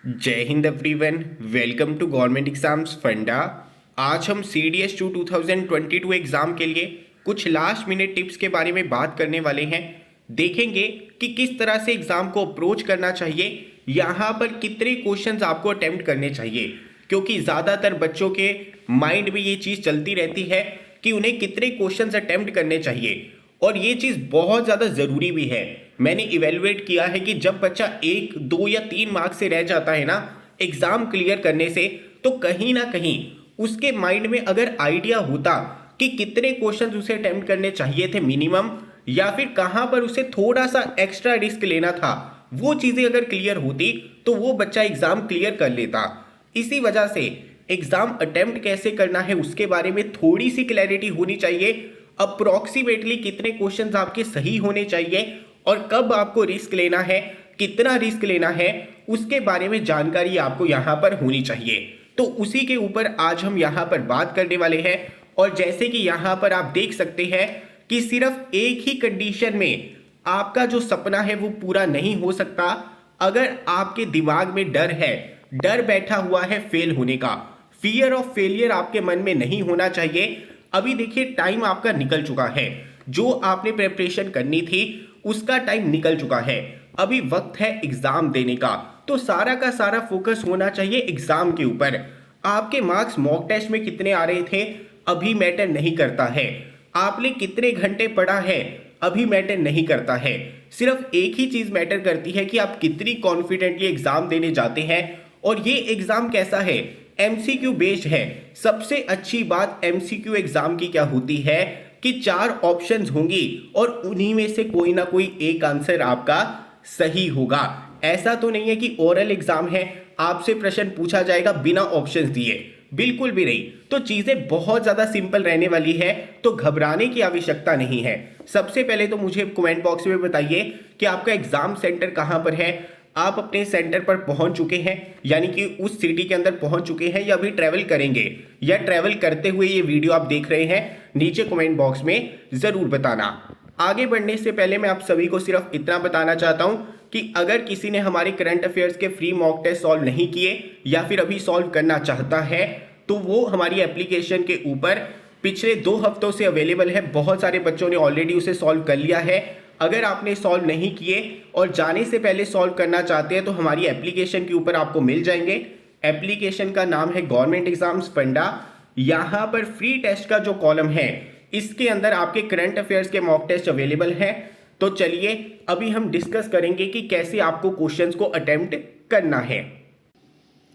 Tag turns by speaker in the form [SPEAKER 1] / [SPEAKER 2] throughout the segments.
[SPEAKER 1] जय हिंद everyone. Welcome to government exams funda. आज हम CDS 2 2022 एग्ज़ाम के लिए कुछ लास्ट मिनट टिप्स के बारे में बात करने वाले हैं। देखेंगे कि किस तरह से एग्ज़ाम को अप्रोच करना चाहिए, यहाँ पर कितने क्वेश्चंस आपको अटेम्प्ट करने चाहिए, क्योंकि ज़्यादातर बच्चों के माइंड में ये चीज़ चलती रहती है कि उन्हें कितने क्वेश्चंस अटेम्प्ट करने चाहिए, और ये चीज़ बहुत ज़्यादा ज़रूरी भी है। मैंने इवेलुएट किया है कि जब बच्चा 1, 2 या 3 मार्क्स से रह जाता है ना एग्ज़ाम क्लियर करने से, तो कहीं ना कहीं उसके माइंड में अगर आइडिया होता कि कितने क्वेश्चंस उसे अटेम्प्ट करने चाहिए थे मिनिमम, या फिर कहाँ पर उसे थोड़ा सा एक्स्ट्रा रिस्क लेना था, वो चीज़ें अगर क्लियर होती तो वो बच्चा एग्ज़ाम क्लियर कर लेता। इसी वजह से एग्ज़ाम अटेम्प्ट कैसे करना है उसके बारे में थोड़ी सी क्लैरिटी होनी चाहिए। अप्रॉक्सीमेटली कितने क्वेश्चंस आपके सही होने चाहिए और कब आपको रिस्क लेना है, कितना रिस्क लेना है, उसके बारे में जानकारी आपको यहाँ पर होनी चाहिए। तो उसी के ऊपर आज हम यहाँ पर बात करने वाले हैं। और जैसे कि यहाँ पर आप देख सकते हैं कि सिर्फ एक ही कंडीशन में आपका जो सपना है वो पूरा नहीं हो सकता। अगर आपके दिमाग में डर है, डर बैठा हुआ है फेल होने का, फियर ऑफ फेलियर आपके मन में नहीं होना चाहिए। अभी देखिए टाइम आपका निकल चुका है, जो आपने प्रिपरेशन करनी थी उसका टाइम निकल चुका है। अभी वक्त है एग्जाम देने का, तो सारा का सारा फोकस होना चाहिए एग्जाम के ऊपर। आपके मार्क्स मॉक टेस्ट में कितने आ रहे थे अभी मैटर नहीं करता है, आपने कितने घंटे पढ़ा है अभी मैटर नहीं करता है। सिर्फ एक ही चीज मैटर करती है कि आप कितनी कॉन्फिडेंटली एग्जाम देने जाते हैं। और ये एग्जाम कैसा है, MCQ बेस्ड है। सबसे अच्छी बात MCQ एग्जाम की क्या होती है कि 4 ऑप्शंस होंगी और उन्हीं में से कोई ना कोई एक आंसर आपका सही होगा। ऐसा तो नहीं है कि ओरल एग्जाम है आपसे प्रश्न पूछा जाएगा बिना ऑप्शंस दिए, बिल्कुल भी नहीं। तो चीजें बहुत ज्यादा सिंपल रहने वाली है, तो घबराने की आवश्यकता नहीं है। सबसे पहले तो मुझे कमेंट बॉक्स में बताइए कि आपका एग्जाम सेंटर कहां पर है। आप अपने सेंटर पर पहुंच चुके हैं, यानी कि उस सिटी के अंदर पहुंच चुके हैं, या अभी ट्रैवल करेंगे, या ट्रैवल करते हुए ये वीडियो आप देख रहे हैं, नीचे कमेंट बॉक्स में जरूर बताना। आगे बढ़ने से पहले मैं आप सभी को सिर्फ इतना बताना चाहता हूं कि अगर किसी ने हमारे करंट अफेयर्स के फ्री मॉक टेस्ट सॉल्व नहीं किए या फिर अभी सॉल्व करना चाहता है, तो वो हमारी एप्लीकेशन के ऊपर पिछले 2 हफ्तों से अवेलेबल है। बहुत सारे बच्चों ने ऑलरेडी उसे सॉल्व कर लिया है। अगर आपने सॉल्व नहीं किए और जाने से पहले सॉल्व करना चाहते हैं तो हमारी एप्लीकेशन के ऊपर आपको मिल जाएंगे। एप्लीकेशन का नाम है गवर्नमेंट एग्जाम्स फंडा। यहाँ पर फ्री टेस्ट का जो कॉलम है इसके अंदर आपके करंट अफेयर्स के मॉक टेस्ट अवेलेबल है। तो चलिए अभी हम डिस्कस करेंगे कि कैसे आपको क्वेश्चंस को अटेम्प्ट करना है।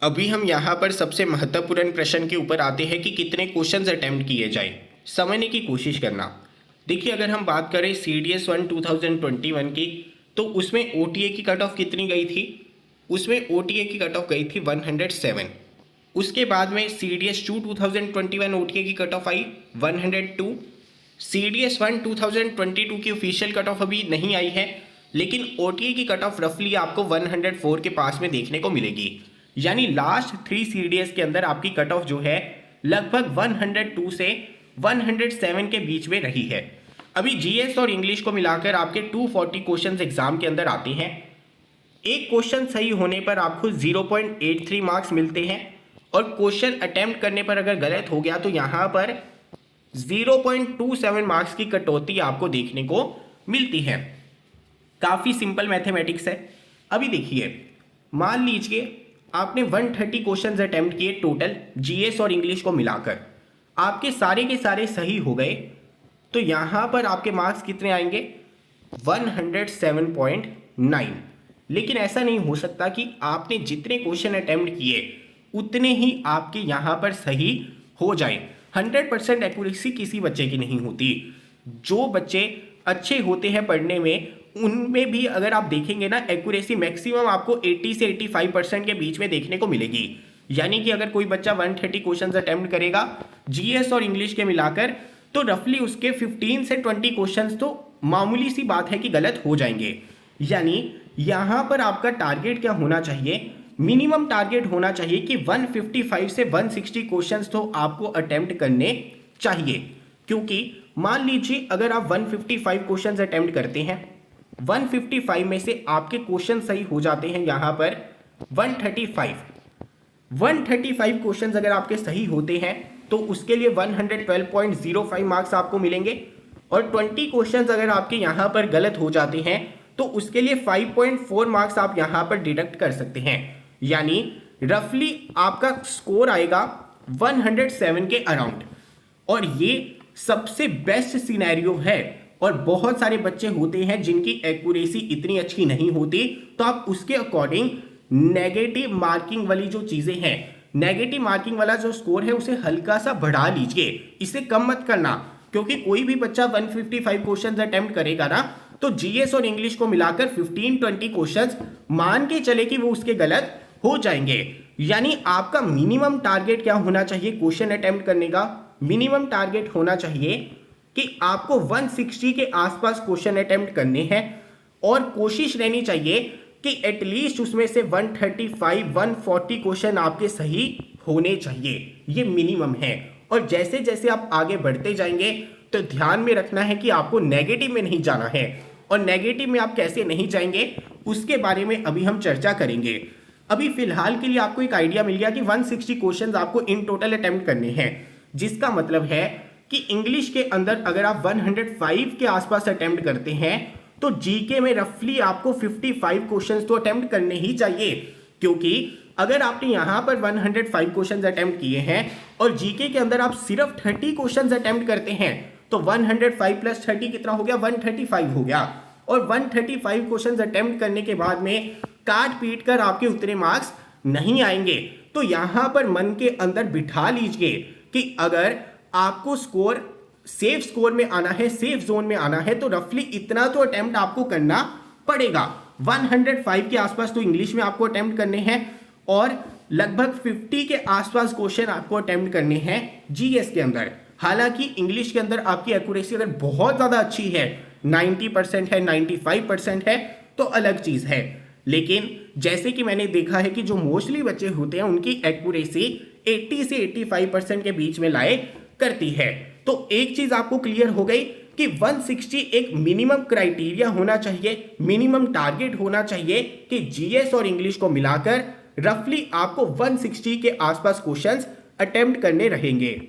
[SPEAKER 1] अभी हम यहाँ पर सबसे महत्वपूर्ण प्रश्न के ऊपर आते हैं कि कितने क्वेश्चंस अटेम्प्ट किए जाए, समझने की कोशिश करना। देखिए अगर हम बात करें CDS 1 2021 की, तो उसमें OTA की कट ऑफ कितनी गई थी, उसमें OTA की कट ऑफ गई थी 107। उसके बाद में CDS 2 2021 OTA की कट ऑफ आई 102। CDS 1 2022 की ऑफिशियल कट ऑफ अभी नहीं आई है, लेकिन OTA की कट ऑफ रफली आपको 104 के पास में देखने को मिलेगी। यानी लास्ट 3 CDS के अंदर आपकी कट ऑफ जो है लगभग 102 से 107 के बीच में रही है। अभी GS और इंग्लिश को मिलाकर आपके 240 क्वेश्चंस एग्जाम के अंदर आते हैं। एक क्वेश्चन सही होने पर आपको 0.83 मार्क्स मिलते हैं, और क्वेश्चन अटेम्प्ट करने पर अगर गलत हो गया तो यहाँ पर 0.27 मार्क्स की कटौती आपको देखने को मिलती है। काफ़ी सिंपल मैथमेटिक्स है। अभी देखिए मान लीजिए आपने 130 क्वेश्चंस अटेम्प्ट किए टोटल GS और इंग्लिश को मिलाकर, आपके सारे के सारे सही हो गए, तो यहाँ पर आपके मार्क्स कितने आएंगे 107.9। लेकिन ऐसा नहीं हो सकता कि आपने जितने क्वेश्चन अटेम्प्ट किए उतने ही आपके यहाँ पर सही हो जाए। 100% एक्यूरेसी किसी बच्चे की नहीं होती। जो बच्चे अच्छे होते हैं पढ़ने में उनमें भी अगर आप देखेंगे ना, एक्यूरेसी मैक्सिमम आपको 80 से 85% के बीच में देखने को मिलेगी। यानी कि अगर कोई बच्चा 130 क्वेश्चंस अटेम्प्ट करेगा GS और इंग्लिश के मिलाकर, तो रफली उसके 15 से 20 क्वेश्चंस तो मामूली सी बात है कि गलत हो जाएंगे। यानी यहाँ पर आपका टारगेट क्या होना चाहिए, मिनिमम टारगेट होना चाहिए कि 155 से 160 क्वेश्चंस तो आपको अटेम्प्ट करने चाहिए। क्योंकि मान लीजिए अगर आप 155 क्वेश्चंस अटेम्प्ट करते हैं, 155 में से आपके क्वेश्चन सही हो जाते हैं यहाँ पर 135 क्वेश्चंस अगर आपके सही होते हैं तो उसके लिए 112.05 मार्क्स आपको मिलेंगे, और 20 क्वेश्चंस अगर आपके यहाँ पर गलत हो जाते हैं तो उसके लिए 5.4 मार्क्स आप यहाँ पर डिडक्ट कर सकते हैं। यानी रफली आपका स्कोर आएगा 107 के अराउंड। और ये सबसे बेस्ट सिनेरियो है, और बहुत सारे बच्चे होते हैं जिनकी एक्यूरेसी इतनी अच्छी नहीं होती, तो आप उसके अकॉर्डिंग नेगेटिव मार्किंग वाली जो चीजें हैं, नेगेटिव मार्किंग वाला जो स्कोर है उसे हल्का सा बढ़ा लीजिए, इसे कम मत करना। क्योंकि कोई भी बच्चा 155 क्वेश्चंस अटेम्प्ट करेगा ना, तो जीएस और इंग्लिश को मिलाकर 15-20 क्वेश्चंस मान के चले कि वो उसके गलत हो जाएंगे। यानी आपका मिनिमम टारगेट क्या होना चाहिए क्वेश्चन अटेम्प्ट करने का? मिनिमम टारगेट होना चाहिए कि आपको 160 के आसपास क्वेश्चन अटेम्प्ट करने हैं, और कोशिश रहनी चाहिए कि एटलीस्ट उसमें से 135-140 क्वेश्चन आपके सही होने चाहिए। ये मिनिमम है। और जैसे जैसे आप आगे बढ़ते जाएंगे तो ध्यान में रखना है कि आपको नेगेटिव में नहीं जाना है, और नेगेटिव में आप कैसे नहीं जाएंगे उसके बारे में अभी हम चर्चा करेंगे। अभी फिलहाल के लिए आपको एक आइडिया मिल गया कि 160 क्वेश्चंस आपको इन टोटल अटेम्प्ट करने हैं, जिसका मतलब है कि इंग्लिश के अंदर अगर आप 105 के आसपास अटेम्प्ट करते हैं तो जीके में रफली आपको 55 क्वेश्चंस तो अटेम्प्ट करने ही चाहिए। क्योंकि अगर आपने यहां पर 105 क्वेश्चंस अटेम्प्ट किए हैं और जीके के अंदर आप सिर्फ 30 क्वेश्चंस अटेम्प्ट करते हैं तो 105 प्लस 30 कितना हो गया? 135 हो गया। और 135 क्वेश्चंस अटेम्प्ट करने के बाद में काट पीट कर आपके उतने मार्क्स नहीं आएंगे। तो यहां पर मन के अंदर बिठा लीजिए कि अगर आपको स्कोर सेफ स्कोर में आना है, सेफ जोन में आना है, तो रफली इतना तो अटेम्प्ट आपको करना पड़ेगा। 105 के आसपास तो इंग्लिश में आपको अटेम्प्ट करने हैं, और लगभग 50 के आसपास क्वेश्चन आपको अटेम्प्ट करने हैं जीएस के अंदर। हालांकि इंग्लिश के अंदर आपकी एक्यूरेसी अगर बहुत ज्यादा अच्छी है, 90% है, 95% है, तो अलग चीज है। लेकिन जैसे कि मैंने देखा है कि जो मोस्टली बच्चे होते हैं उनकी एक्यूरेसी 80 से 85% के बीच में लाए करती है। तो एक चीज आपको क्लियर हो गई कि 160 एक मिनिमम क्राइटेरिया होना चाहिए, मिनिमम टारगेट होना चाहिए कि जीएस और इंग्लिश को मिलाकर रफली आपको 160 के आसपास क्वेश्चंस अटेम्प्ट करने रहेंगे।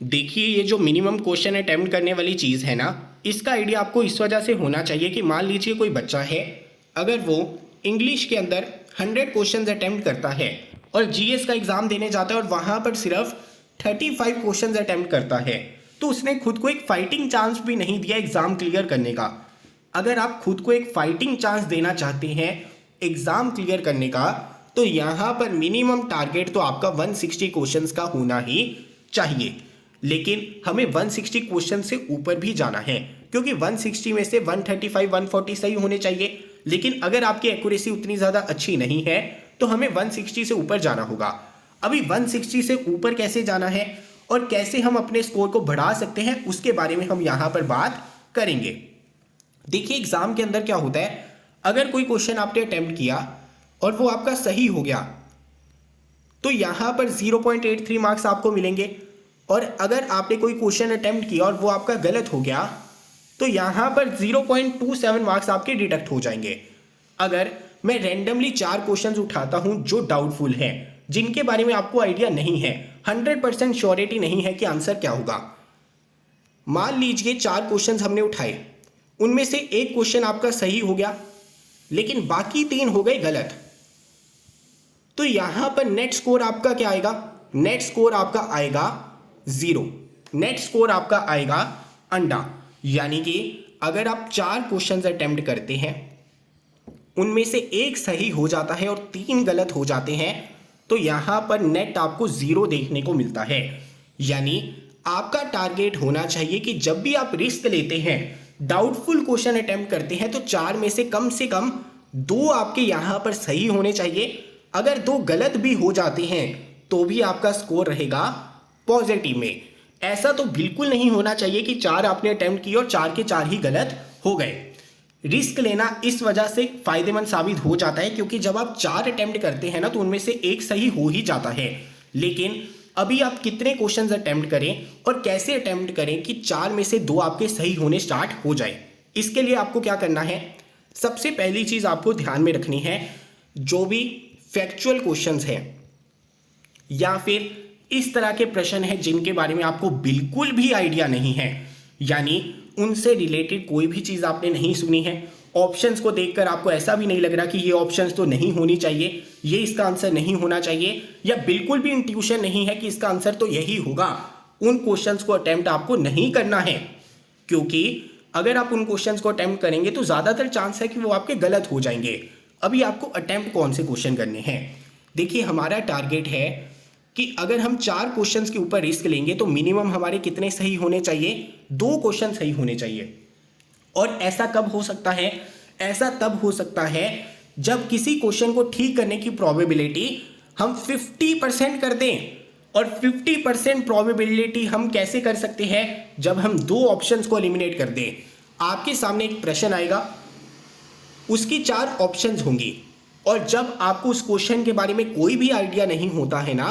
[SPEAKER 1] देखिए, ये जो मिनिमम क्वेश्चन अटेम्प्ट करने वाली चीज है ना, इसका आइडिया आपको इस वजह से होना चाहिए कि मान लीजिए कोई बच्चा है, अगर वो इंग्लिश के अंदर 100 क्वेश्चन अटेम्प्ट करता है और जीएस का एग्जाम देने जाता है और वहां पर सिर्फ 35 क्वेश्चन अटेम्प्ट करता है, तो उसने खुद को एक फाइटिंग चांस भी नहीं दिया एग्जाम क्लियर करने का। अगर आप खुद को एक फाइटिंग चांस देना चाहते हैं एग्जाम क्लियर करने का, तो यहां पर मिनिमम टारगेट तो आपका 160 क्वेश्चंस का होना ही चाहिए। लेकिन हमें 160 क्वेश्चन से ऊपर भी जाना है, क्योंकि 160 में से 135-140 सही होने चाहिए। लेकिन अगर आपकी एक्यूरेसी उतनी ज्यादा अच्छी नहीं है तो हमें 160 से ऊपर जाना होगा। अभी 160 से ऊपर कैसे जाना है और कैसे हम अपने स्कोर को बढ़ा सकते हैं, उसके बारे में हम यहां पर बात करेंगे। देखिए, एग्जाम के अंदर क्या होता है, अगर कोई क्वेश्चन आपने अटेम्प्ट किया और वो आपका सही हो गया तो यहां पर 0.83 मार्क्स आपको मिलेंगे, और अगर आपने कोई क्वेश्चन अटेम्प्ट किया और वो आपका गलत हो गया तो यहां पर 0.27 मार्क्स आपके डिडक्ट हो जाएंगे। अगर मैं रैंडमली 4 क्वेश्चंस उठाता हूं जो डाउटफुल हैं, जिनके बारे में आपको आइडिया नहीं है, 100% श्योरिटी नहीं है कि आंसर क्या होगा। मान लीजिए 4 क्वेश्चंस हमने उठाए, उनमें से एक क्वेश्चन आपका सही हो गया लेकिन बाकी 3 हो गए गलत, तो यहां पर नेट स्कोर आपका क्या आएगा? नेट स्कोर आपका आएगा 0, नेट स्कोर आपका आएगा अंडा। यानी कि अगर आप 4 क्वेश्चंस अटेम्प्ट करते हैं, उनमें से एक सही हो जाता है और 3 गलत हो जाते हैं, तो यहां पर नेट आपको 0 देखने को मिलता है। यानी आपका टारगेट होना चाहिए कि जब भी आप रिस्क लेते हैं, डाउटफुल क्वेश्चन अटेम्प्ट करते हैं, तो 4 में से कम 2 आपके यहां पर सही होने चाहिए। अगर 2 गलत भी हो जाते हैं तो भी आपका स्कोर रहेगा पॉजिटिव में। ऐसा तो बिल्कुल नहीं होना चाहिए कि 4 आपने अटेम्प्ट किए और 4 के 4 ही गलत हो गए। रिस्क लेना इस वजह से फायदेमंद साबित हो जाता है, क्योंकि जब आप 4 अटेम्प्ट करते हैं ना, तो उनमें से एक सही हो ही जाता है। लेकिन अभी आप कितने क्वेश्चंस अटेम्प्ट करें और कैसे अटेम्प्ट करें कि 4 में से 2 आपके सही होने स्टार्ट हो जाए, इसके लिए आपको क्या करना है? सबसे पहली चीज आपको ध्यान में रखनी है, जो भी फैक्चुअल क्वेश्चंस हैं या फिर इस तरह के प्रश्न हैं जिनके बारे में आपको बिल्कुल भी आइडिया नहीं है, यानी उनसे रिलेटेड कोई भी चीज़ आपने नहीं सुनी है, ऑप्शंस को देखकर आपको ऐसा भी नहीं लग रहा कि ये ऑप्शंस तो नहीं होनी चाहिए, ये इसका आंसर नहीं होना चाहिए, या बिल्कुल भी इंट्यूशन नहीं है कि इसका आंसर तो यही होगा, उन क्वेश्चंस को अटेम्प्ट आपको नहीं करना है। क्योंकि अगर आप उन क्वेश्चंस को अटेम्प्ट करेंगे तो ज़्यादातर चांस है कि वो आपके गलत हो जाएंगे। अभी आपको अटेम्प्ट कौन से क्वेश्चन करने हैं? देखिए, हमारा टारगेट है कि अगर हम 4 क्वेश्चंस के ऊपर रिस्क लेंगे तो मिनिमम हमारे कितने सही होने चाहिए? 2 क्वेश्चन सही होने चाहिए। और ऐसा कब हो सकता है? ऐसा तब हो सकता है जब किसी क्वेश्चन को ठीक करने की प्रोबेबिलिटी हम 50% कर दें। और 50% प्रोबेबिलिटी हम कैसे कर सकते हैं? जब हम 2 ऑप्शंस को एलिमिनेट कर दें। आपके सामने एक प्रश्न आएगा, उसकी 4 ऑप्शंस होंगी, और जब आपको उस क्वेश्चन के बारे में कोई भी आइडिया नहीं होता है ना,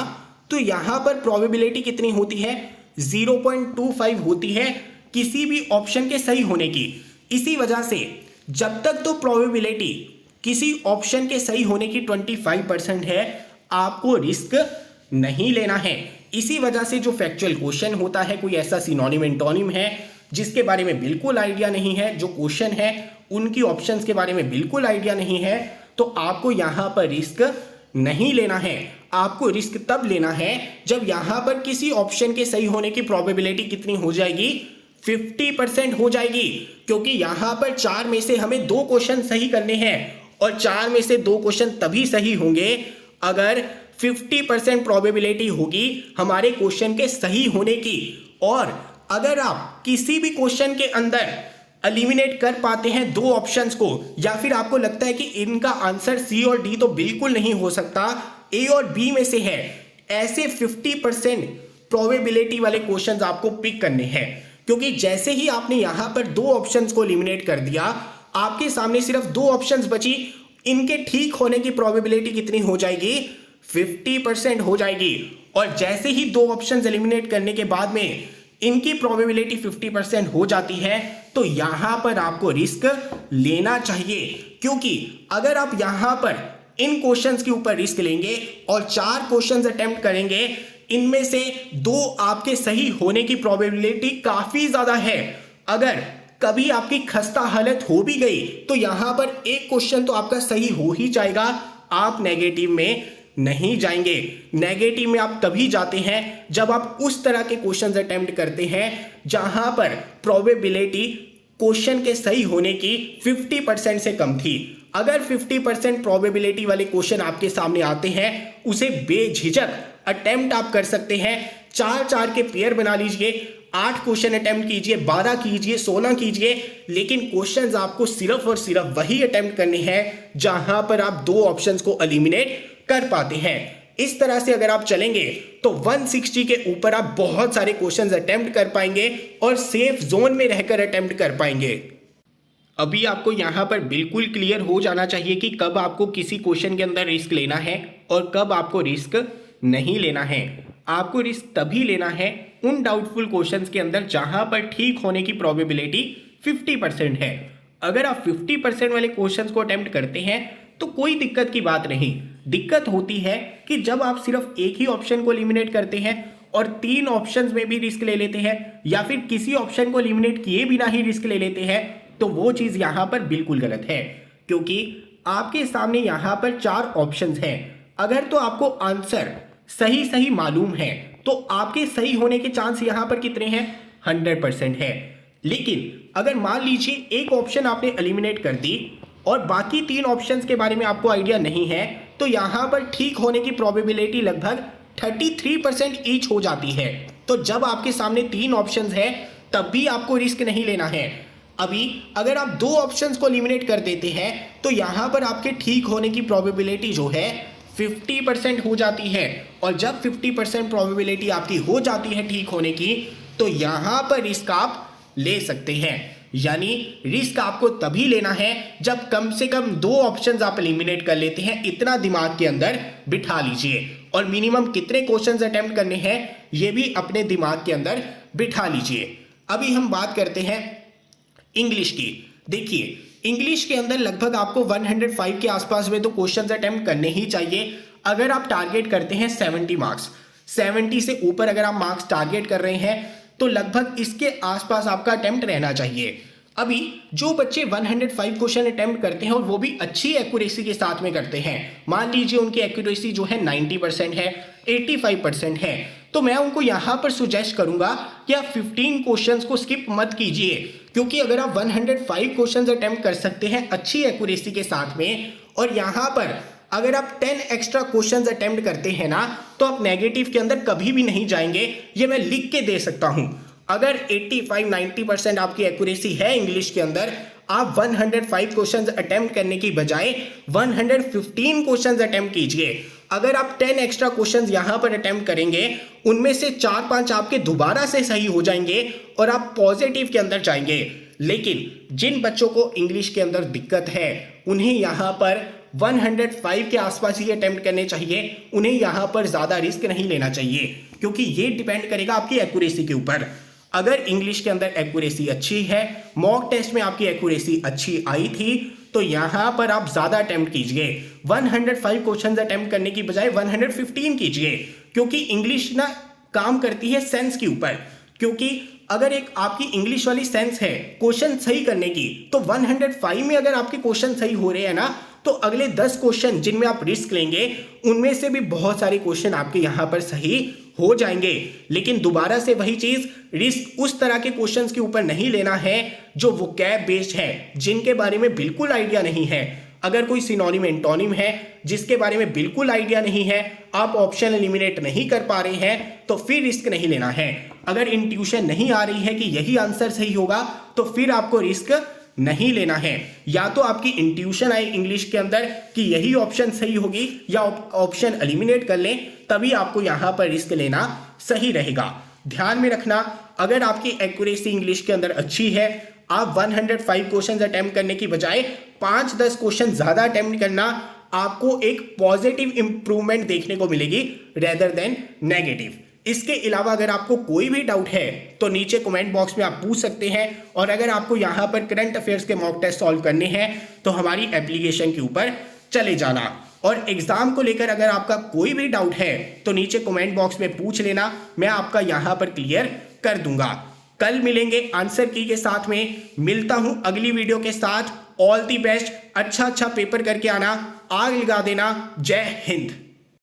[SPEAKER 1] तो यहां पर प्रोबेबिलिटी कितनी होती है? 0.25 होती है किसी भी ऑप्शन के सही होने की। इसी वजह से जब तक तो प्रोबेबिलिटी किसी ऑप्शन के सही होने की 25% है, आपको रिस्क नहीं लेना है। इसी वजह से जो फैक्चुअल क्वेश्चन होता है, कोई ऐसा सिनोनिम एंटोनिम है जिसके बारे में बिल्कुल आइडिया नहीं है, जो क्वेश्चन है उनकी ऑप्शंस के बारे में बिल्कुल आइडिया नहीं है, तो आपको यहां पर रिस्क नहीं लेना है। आपको रिस्क तब लेना है जब यहां पर किसी ऑप्शन के सही होने की प्रोबेबिलिटी कितनी हो जाएगी? 50% हो जाएगी। क्योंकि यहां पर 4 में से हमें 2 क्वेश्चन सही करने हैं, और 4 में से 2 क्वेश्चन तभी सही होंगे अगर 50% प्रोबेबिलिटी होगी हमारे क्वेश्चन के सही होने की। और अगर आप किसी भी क्वेश्चन के अंदर एलिमिनेट कर पाते हैं 2 ऑप्शंस को, या फिर आपको लगता है कि इनका आंसर सी और डी तो बिल्कुल नहीं हो सकता, ए और बी में से है, ऐसे 50% प्रोबेबिलिटी वाले क्वेश्चंस आपको पिक करने हैं। क्योंकि जैसे ही आपने यहां पर 2 ऑप्शंस को एलिमिनेट कर दिया, आपके सामने सिर्फ 2 ऑप्शंस बची, इनके ठीक होने की प्रोबेबिलिटी कितनी हो जाएगी? 50% हो जाएगी। और जैसे ही 2 ऑप्शंस एलिमिनेट करने के बाद में इनकी प्रोबेबिलिटी 50% हो जाती है, तो यहां पर आपको रिस्क लेना चाहिए। क्योंकि अगर आप यहां पर इन क्वेश्चंस के ऊपर रिस्क लेंगे और 4 क्वेश्चंस अटेम्प्ट करेंगे, इनमें से 2 आपके सही होने की प्रोबेबिलिटी काफी ज्यादा है। अगर कभी आपकी खस्ता हालत हो भी गई तो यहां पर एक क्वेश्चन तो आपका सही हो ही जाएगा, आप नेगेटिव में नहीं जाएंगे। नेगेटिव में आप तभी जाते हैं जब आप उस तरह के क्वेश्चंस अटेम्प्ट करते हैं जहां पर प्रोबेबिलिटी क्वेश्चन के सही होने की 50% से कम थी। अगर 50% प्रोबेबिलिटी वाले क्वेश्चन आपके सामने आते हैं, उसे बेझिझक अटेम्प्ट आप कर सकते हैं। 4-4 के पेयर बना लीजिए, 8 क्वेश्चन अटेम्प्ट कीजिए, 12 कीजिए, 16 कीजिए, लेकिन क्वेश्चंस आपको सिर्फ और सिर्फ वही अटेम्प्ट करने हैं जहां पर आप 2 ऑप्शंस को एलिमिनेट कर पाते हैं। इस तरह से अगर आप चलेंगे तो 160 के ऊपर आप बहुत सारे क्वेश्चंस अटेम्प्ट कर पाएंगे और सेफ जोन में रहकर अटेम्प्ट कर पाएंगे। अभी आपको यहां पर बिल्कुल क्लियर हो जाना चाहिए कि कब आपको किसी क्वेश्चन के अंदर रिस्क लेना है और कब आपको रिस्क नहीं लेना है। आपको रिस्क तभी लेना है उन डाउटफुल क्वेश्चंस के अंदर जहां पर ठीक होने की प्रोबेबिलिटी 50% है। अगर आप 50% वाले क्वेश्चंस को अटेम्प्ट करते हैं तो कोई दिक्कत की बात नहीं। दिक्कत होती है कि जब आप सिर्फ एक ही ऑप्शन को एलिमिनेट करते हैं और 3 ऑप्शंस में भी रिस्क ले लेते हैं, या फिर किसी ऑप्शन को एलिमिनेट किए बिना ही रिस्क ले लेते हैं, तो वो चीज यहां पर बिल्कुल गलत है। क्योंकि आपके सामने यहां पर 4 ऑप्शंस हैं। अगर तो आपको आंसर सही सही मालूम है तो आपके सही होने के चांस यहां पर कितने हैं? 100% है। लेकिन अगर मान लीजिए एक ऑप्शन आपने एलिमिनेट कर दी और बाकी 3 ऑप्शंस के बारे में आपको आइडिया नहीं है, तो यहां पर ठीक होने की प्रोबेबिलिटी लगभग 33% ईच हो जाती है। तो जब आपके सामने 3 ऑप्शंस है तब भी आपको रिस्क नहीं लेना है। अभी अगर आप 2 ऑप्शंस को एलिमिनेट कर देते हैं तो यहां पर आपके ठीक होने की प्रोबेबिलिटी जो है 50% हो जाती है। और जब 50% प्रोबेबिलिटी आपकी हो जाती है ठीक होने की, तो यहां पर रिस्क आप ले सकते हैं। यानी रिस्क आपको तभी लेना है जब कम से कम 2 ऑप्शंस आप एलिमिनेट कर लेते हैं। इतना दिमाग के अंदर बिठा लीजिए। और मिनिमम कितने क्वेश्चंस अटेम्प्ट करने हैं ये भी अपने दिमाग के अंदर बिठा लीजिए। अभी हम बात करते हैं इंग्लिश की। देखिए, इंग्लिश के अंदर लगभग आपको 105 के आसपास में तो क्वेश्चंस अटेम्प्ट करने ही चाहिए। अगर आप टारगेट करते हैं 70 मार्क्स, 70 से ऊपर अगर आप मार्क्स टारगेट कर रहे हैं तो लगभग इसके आसपास आपका अटेम्प्ट रहना चाहिए। अभी जो बच्चे 105 क्वेश्चन अटेम्प्ट करते हैं और वो भी अच्छी एक्यूरेसी के साथ में करते हैं, मान लीजिए उनकी एक्यूरेसी जो है 90% है, 85% है, तो मैं उनको यहाँ पर सुजेस्ट करूंगा कि आप 15 क्वेश्चंस को स्किप मत कीजिए, क्योंकि अगर आप 105 क्वेश्चंस अटेम्प्ट कर सकते हैं अच्छी एक्यूरेसी के साथ में और यहाँ पर अगर आप 10 एक्स्ट्रा क्वेश्चंस अटेम्प्ट करते हैं ना, तो आप नेगेटिव के अंदर कभी भी नहीं जाएंगे, ये मैं लिख के दे सकता हूं। अगर 85-90% आपकी एक्यूरेसी है इंग्लिश के अंदर, आप 105 क्वेश्चंस अटेम्प्ट करने की बजाय 115 क्वेश्चंस अटेम्प्ट कीजिए। अगर आप 10 एक्स्ट्रा क्वेश्चंस यहां पर अटेम्प्ट करेंगे, उनमें से 4-5 आपके दोबारा से सही हो जाएंगे और आप पॉजिटिव के अंदर जाएंगे। लेकिन जिन बच्चों को इंग्लिश के अंदर दिक्कत है, उन्हें यहां पर 105 के आसपास ही अटेम्प्ट करने चाहिए, उन्हें यहां पर ज्यादा रिस्क नहीं लेना चाहिए, क्योंकि ये डिपेंड करेगा आपकी एक्यूरेसी के ऊपर। अगर इंग्लिश के अंदर एक्यूरेसी अच्छी है, मॉक टेस्ट में आपकी एक्यूरेसी अच्छी आई थी, तो यहां पर आप ज्यादा अटेम्प्ट कीजिए। 105 क्वेश्चंस अटेम्प्ट करने की बजाय 115 कीजिए, क्योंकि इंग्लिश ना काम करती है सेंस के ऊपर। क्योंकि अगर एक आपकी इंग्लिश वाली सेंस है क्वेश्चन सही करने की, तो 105 में अगर आपके क्वेश्चन सही हो रहे हैं ना, तो अगले 10 क्वेश्चन जिनमें आप रिस्क लेंगे, उनमें से भी बहुत सारे क्वेश्चन आपके यहां पर सही हो जाएंगे। लेकिन दोबारा से वही चीज, रिस्क उस तरह के क्वेश्चंस के ऊपर नहीं लेना है जो वोकैब बेस्ड है, जिनके बारे में बिल्कुल आइडिया नहीं है। अगर कोई सिनोनिम एंटोनिम है जिसके बारे में बिल्कुल आइडिया नहीं है, आप ऑप्शन एलिमिनेट नहीं कर पा रहे हैं, तो फिर रिस्क नहीं लेना है। अगर इंट्यूशन नहीं आ रही है कि यही आंसर सही होगा, तो फिर आपको रिस्क नहीं लेना है। या तो आपकी इंट्यूशन आए इंग्लिश के अंदर कि यही ऑप्शन सही होगी, या ऑप्शन एलिमिनेट कर लें, तभी आपको यहां पर रिस्क लेना सही रहेगा। ध्यान में रखना, अगर आपकी एक्यूरेसी इंग्लिश के अंदर अच्छी है, आप 105 क्वेश्चन अटेम्प्ट करने की बजाय 5-10 क्वेश्चन ज्यादा अटेम्प्ट करना, आपको एक पॉजिटिव इंप्रूवमेंट देखने को मिलेगी रेदर देन नेगेटिव। इसके अलावा अगर आपको कोई भी डाउट है तो नीचे कमेंट बॉक्स में आप पूछ सकते हैं, और अगर आपको यहां पर करंट अफेयर्स के मॉक टेस्ट सॉल्व करने हैं तो हमारी एप्लीकेशन के ऊपर चले जाना। और एग्जाम को लेकर अगर आपका कोई भी डाउट है तो नीचे कमेंट बॉक्स में पूछ लेना, मैं आपका यहां पर क्लियर कर दूंगा। कल मिलेंगे आंसर की के साथ में, मिलता हूं अगली वीडियो के साथ। ऑल दी बेस्ट, अच्छा पेपर करके आना, आग लगा देना। जय हिंद।